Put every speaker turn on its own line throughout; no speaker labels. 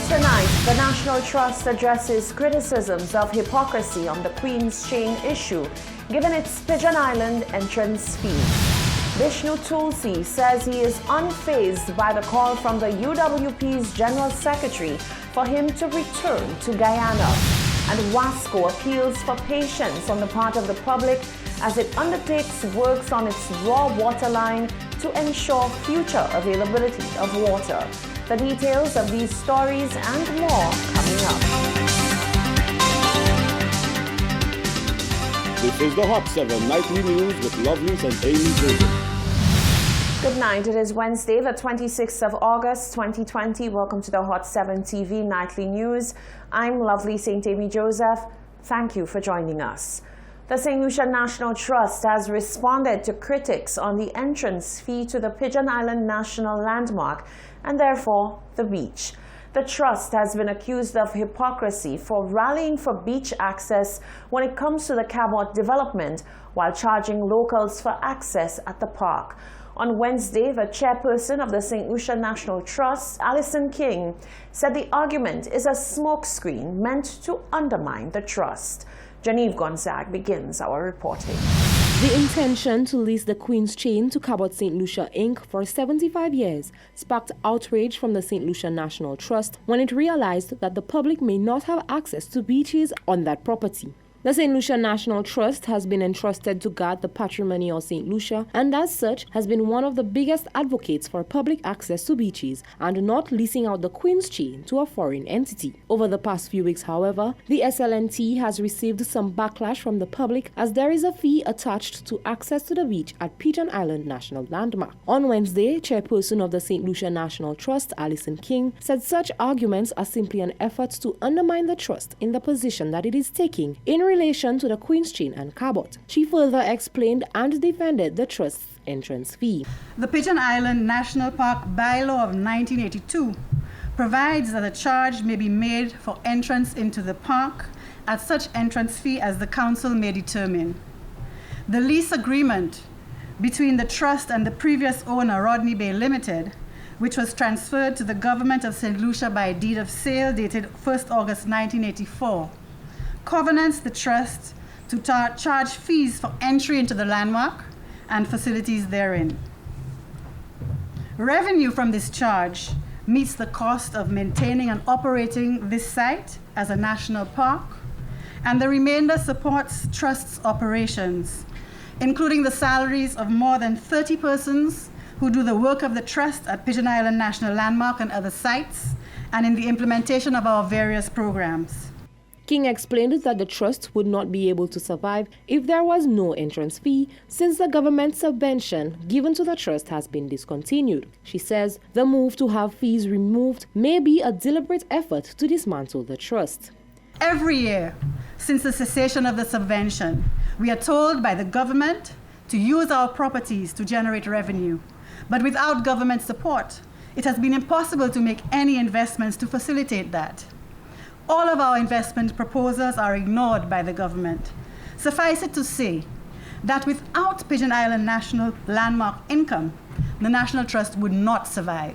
Tonight, the National Trust addresses criticisms of hypocrisy on the Queen's Chain issue, given its Pigeon Island entrance fee. Vishnu Tulsi says he is unfazed by the call from the UWP's General Secretary for him to return to Guyana. And Wasco appeals for patience on the part of the public as it undertakes works on its raw water line to ensure future availability of water. The details of these stories and more coming up.
This is the Hot 7 Nightly News with Lovelace and Amy Joseph.
Good night. It is Wednesday, the 26th of August, 2020. Welcome to the Hot 7 TV Nightly News. I'm Lovely St. Amy Joseph. Thank you for joining us. The St. Lucia National Trust has responded to critics on the entrance fee to the Pigeon Island National Landmark and therefore the beach. The Trust has been accused of hypocrisy for rallying for beach access when it comes to the Cabot development while charging locals for access at the park. On Wednesday, the chairperson of the St. Lucia National Trust, Alison King, said the argument is a smokescreen meant to undermine the trust. Genevieve Gonzague begins our reporting.
The intention to lease the Queen's Chain to Cabot St. Lucia Inc. for 75 years sparked outrage from the St. Lucia National Trust when it realized that the public may not have access to beaches on that property. The St. Lucia National Trust has been entrusted to guard the patrimony of St. Lucia and as such has been one of the biggest advocates for public access to beaches and not leasing out the Queen's Chain to a foreign entity. Over the past few weeks, however, the SLNT has received some backlash from the public as there is a fee attached to access to the beach at Pigeon Island National Landmark. On Wednesday, chairperson of the St. Lucia National Trust, Alison King, said such arguments are simply an effort to undermine the trust in the position that it is taking in relation to the Queen's Chain and Cabot. She further explained and defended the trust's entrance fee.
The Pigeon Island National Park bylaw of 1982 provides that a charge may be made for entrance into the park at such entrance fee as the council may determine. The lease agreement between the trust and the previous owner, Rodney Bay Limited, which was transferred to the government of St. Lucia by deed of sale dated 1st August 1984, covenants the trust to charge fees for entry into the landmark and facilities therein. Revenue from this charge meets the cost of maintaining and operating this site as a national park, and the remainder supports trust's operations, including the salaries of more than 30 persons who do the work of the trust at Pigeon Island National Landmark and other sites, and in the implementation of our various programs.
King explained that the trust would not be able to survive if there was no entrance fee since the government subvention given to the trust has been discontinued. She says the move to have fees removed may be a deliberate effort to dismantle the trust.
Every year since the cessation of the subvention, we are told by the government to use our properties to generate revenue. But without government support, it has been impossible to make any investments to facilitate that. All of our investment proposals are ignored by the government. Suffice it to say that without Pigeon Island National Landmark income, the National Trust would not survive.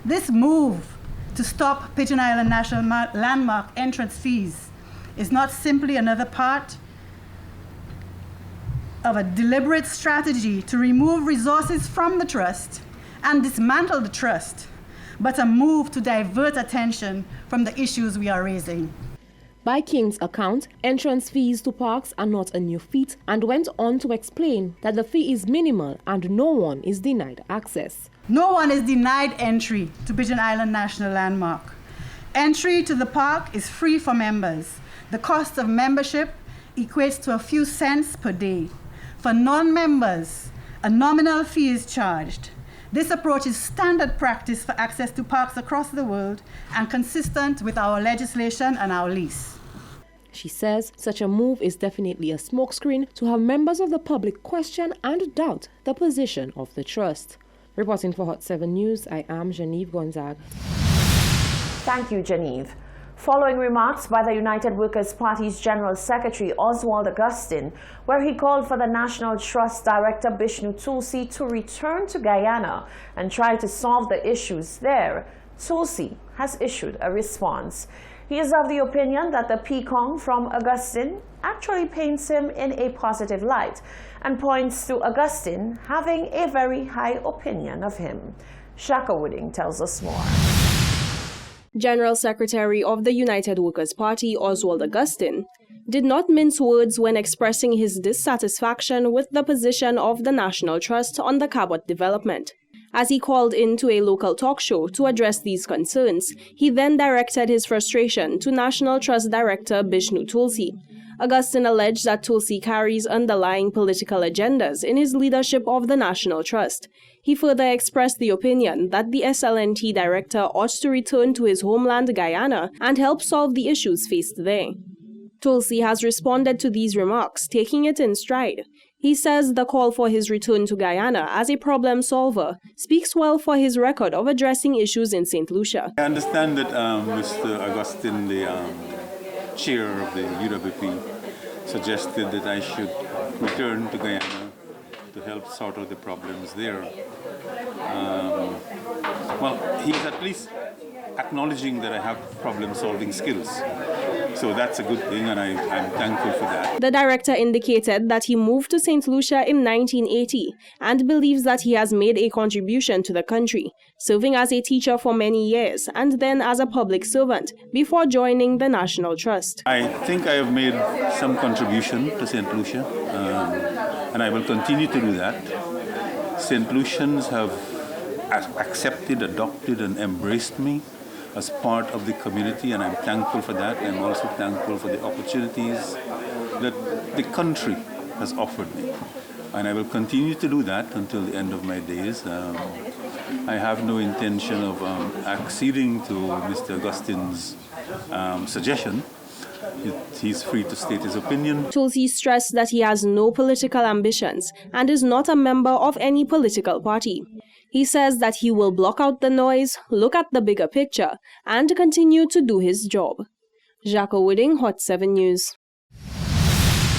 This move to stop Pigeon Island National Landmark entrance fees is not simply another part of a deliberate strategy to remove resources from the trust and dismantle the trust, but a move to divert attention from the issues we are raising.
By King's account, entrance fees to parks are not a new feat and went on to explain that the fee is minimal and no one is denied access.
No one is denied entry to Pigeon Island National Landmark. Entry to the park is free for members. The cost of membership equates to a few cents per day. For non-members, a nominal fee is charged. This approach is standard practice for access to parks across the world and consistent with our legislation and our lease.
She says such a move is definitely a smokescreen to have members of the public question and doubt the position of the trust. Reporting for Hot 7 News, I am Genevieve Gonzague.
Thank you, Genevieve. Following remarks by the United Workers' Party's General Secretary Oswald Augustine, where he called for the National Trust Director Vishnu Tulsi to return to Guyana and try to solve the issues there, Tulsi has issued a response. He is of the opinion that the peacock from Augustine actually paints him in a positive light and points to Augustine having a very high opinion of him. Shaka Wooding tells us more.
General Secretary of the United Workers' Party, Oswald Augustine, did not mince words when expressing his dissatisfaction with the position of the National Trust on the Cabot development. As he called into a local talk show to address these concerns, he then directed his frustration to National Trust Director Bishnu Tulsi. Augustine alleged that Tulsi carries underlying political agendas in his leadership of the National Trust. He further expressed the opinion that the SLNT director ought to return to his homeland Guyana and help solve the issues faced there. Tulsi has responded to these remarks, taking it in stride. He says the call for his return to Guyana as a problem solver speaks well for his record of addressing issues in St. Lucia.
I understand that Mr. Augustine, the chair of the UWP, suggested that I should return to Guyana to help sort out the problems there. Well, he's at least acknowledging that I have problem-solving skills. So that's a good thing, and I'm thankful for that.
The director indicated that he moved to St. Lucia in 1980 and believes that he has made a contribution to the country, serving as a teacher for many years and then as a public servant before joining the National Trust.
I think I have made some contribution to St. Lucia, and I will continue to do that. St. Lucians have accepted, adopted, and embraced me as part of the community, and I'm thankful for that. I'm also thankful for the opportunities that the country has offered me, and I will continue to do that until the end of my days. I have no intention of acceding to Mr. Augustine's suggestion. He's free to state his opinion.
Tulsi stressed that he has no political ambitions and is not a member of any political party. He says that he will block out the noise, look at the bigger picture, and continue to do his job. Jacques Wooding, Hot 7 News.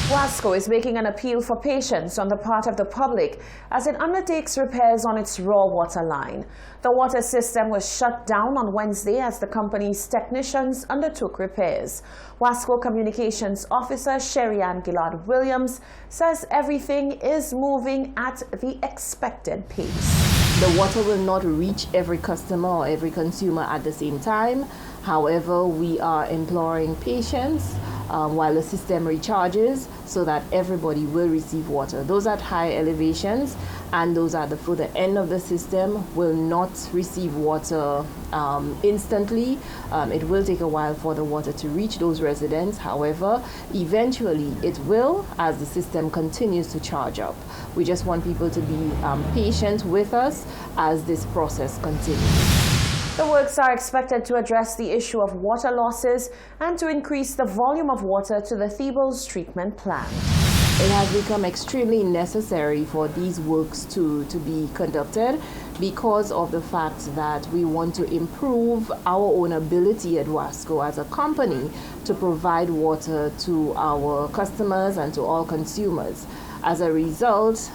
WASCO is making an appeal for patience on the part of the public as it undertakes repairs on its raw water line. The water system was shut down on Wednesday as the company's technicians undertook repairs. WASCO Communications Officer Sherry-Ann Gillard Williams says everything is moving at the expected pace.
The water will not reach every customer or every consumer at the same time. However, we are imploring patience while the system recharges so that everybody will receive water. Those at high elevations and those at the further end of the system will not receive water instantly. It will take a while for the water to reach those residents. However, eventually it will as the system continues to charge up. We just want people to be patient with us as this process continues.
The works are expected to address the issue of water losses and to increase the volume of water to the Thebels treatment plant.
It has become extremely necessary for these works to be conducted because of the fact that we want to improve our own ability at WASCO as a company to provide water to our customers and to all consumers. As a result,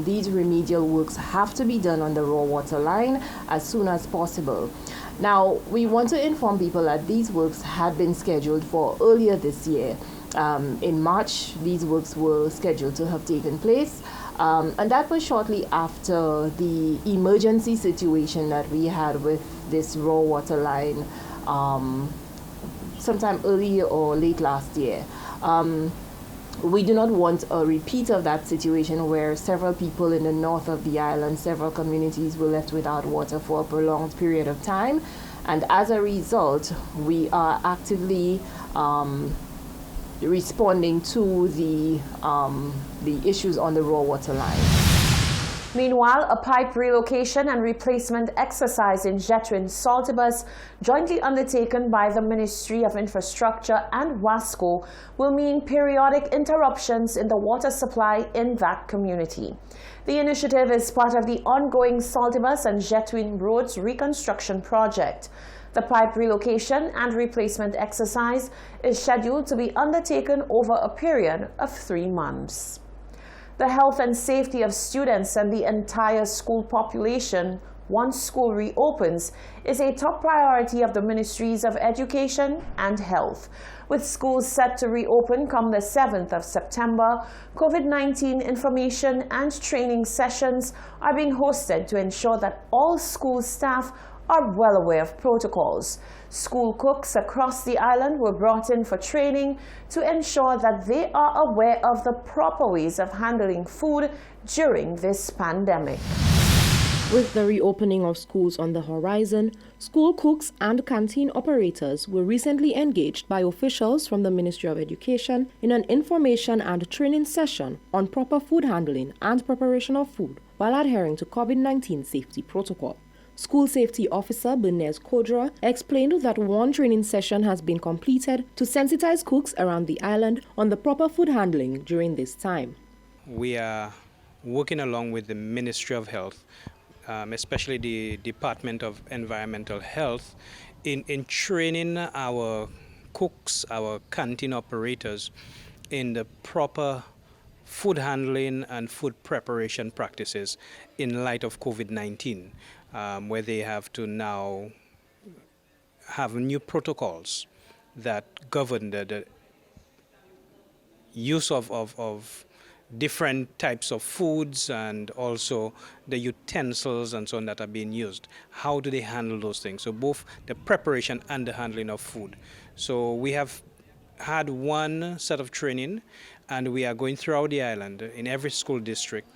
these remedial works have to be done on the raw water line as soon as possible. Now, we want to inform people that these works had been scheduled for earlier this year. In March, these works were scheduled to have taken place, and that was shortly after the emergency situation that we had with this raw water line sometime early or late last year. We do not want a repeat of that situation where several people in the north of the island, several communities were left without water for a prolonged period of time. And as a result, we are actively responding to the issues on the raw water line.
Meanwhile, a pipe relocation and replacement exercise in Jetwin Saltibus, jointly undertaken by the Ministry of Infrastructure and WASCO, will mean periodic interruptions in the water supply in that community. The initiative is part of the ongoing Saltibus and Jetwin Roads reconstruction project. The pipe relocation and replacement exercise is scheduled to be undertaken over a period of 3 months. The health and safety of students and the entire school population once school reopens is a top priority of the Ministries of Education and Health. With schools set to reopen come the 7th of September, COVID-19 information and training sessions are being hosted to ensure that all school staff are well aware of protocols. School cooks across the island were brought in for training to ensure that they are aware of the proper ways of handling food during this pandemic.
With the reopening of schools on the horizon, school cooks and canteen operators were recently engaged by officials from the Ministry of Education in an information and training session on proper food handling and preparation of food while adhering to COVID-19 safety protocol. School Safety Officer Bernays Kodra explained that one training session has been completed to sensitize cooks around the island on the proper food handling during this time.
We are working along with the Ministry of Health, especially the Department of Environmental Health, in training our cooks, our canteen operators in the proper food handling and food preparation practices in light of COVID-19. Where they have to now have new protocols that govern the use of different types of foods and also the utensils and so on that are being used. How do they handle those things? So both the preparation and the handling of food. So we have had one set of training, and we are going throughout the island in every school district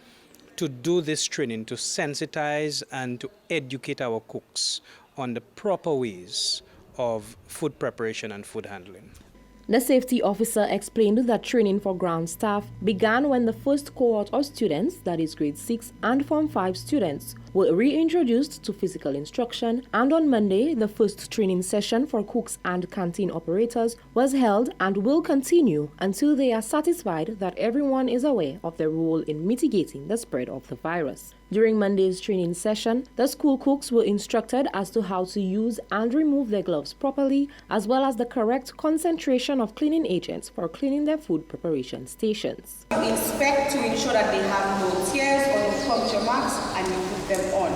to do this training, to sensitize and to educate our cooks on the proper ways of food preparation and food handling.
The safety officer explained that training for ground staff began when the first cohort of students, that is grade 6 and Form 5 students, were reintroduced to physical instruction, and on Monday, the first training session for cooks and canteen operators was held and will continue until they are satisfied that everyone is aware of their role in mitigating the spread of the virus. During Monday's training session, the school cooks were instructed as to how to use and remove their gloves properly, as well as the correct concentration of cleaning agents for cleaning their food preparation stations.
You inspect to ensure that they have no tears or no puncture marks, and you put them on.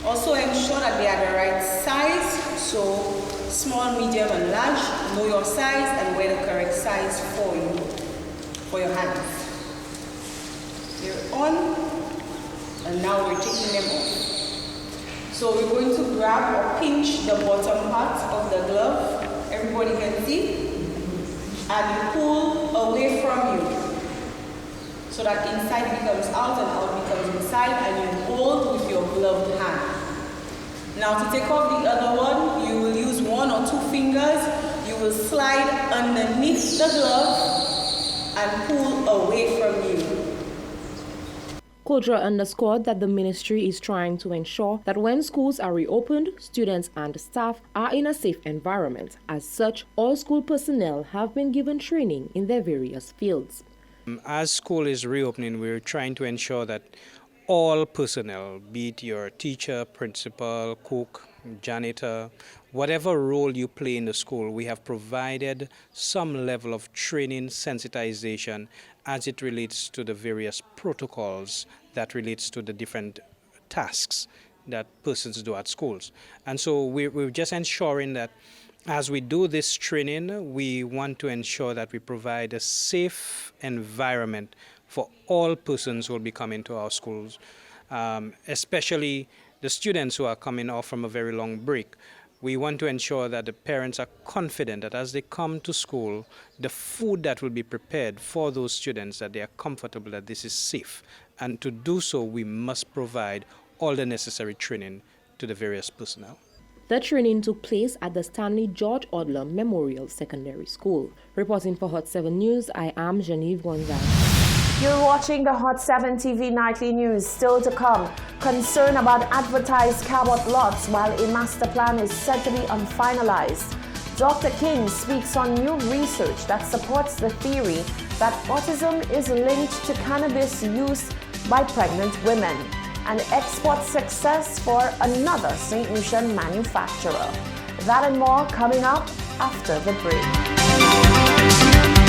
Also ensure that they are the right size, so small, medium and large. Know your size and wear the correct size for you, for your hands. They're on, and now we're taking them off. So we're going to grab or pinch the bottom part of the glove, everybody can see, and pull away from you, so that inside becomes out and out becomes inside, and you hold with your gloved hand. Now to take off the other one, you will use 1 or 2 fingers, you will slide underneath the glove and pull away from you.
Kodra underscored that the ministry is trying to ensure that when schools are reopened, students and staff are in a safe environment. As such, all school personnel have been given training in their various fields.
As school is reopening, we're trying to ensure that all personnel, be it your teacher, principal, cook, janitor, whatever role you play in the school, we have provided some level of training, sensitization as it relates to the various protocols that relates to the different tasks that persons do at schools. And so we're just ensuring that as we do this training, we want to ensure that we provide a safe environment for all persons who will be coming to our schools, especially the students who are coming off from a very long break. We want to ensure that the parents are confident that as they come to school, the food that will be prepared for those students, that they are comfortable, that this is safe. And to do so, we must provide all the necessary training to the various personnel.
The training took place at the Stanley George Odler Memorial Secondary School. Reporting for Hot 7 News, I am Genevieve Gonzalez.
You're watching the Hot 7 TV Nightly News. Still to come, concern about advertised Cabot lots while a master plan is said to be unfinalized. Dr. King speaks on new research that supports the theory that autism is linked to cannabis use by pregnant women. and export success for another St. Lucian manufacturer. That and more coming up after the break.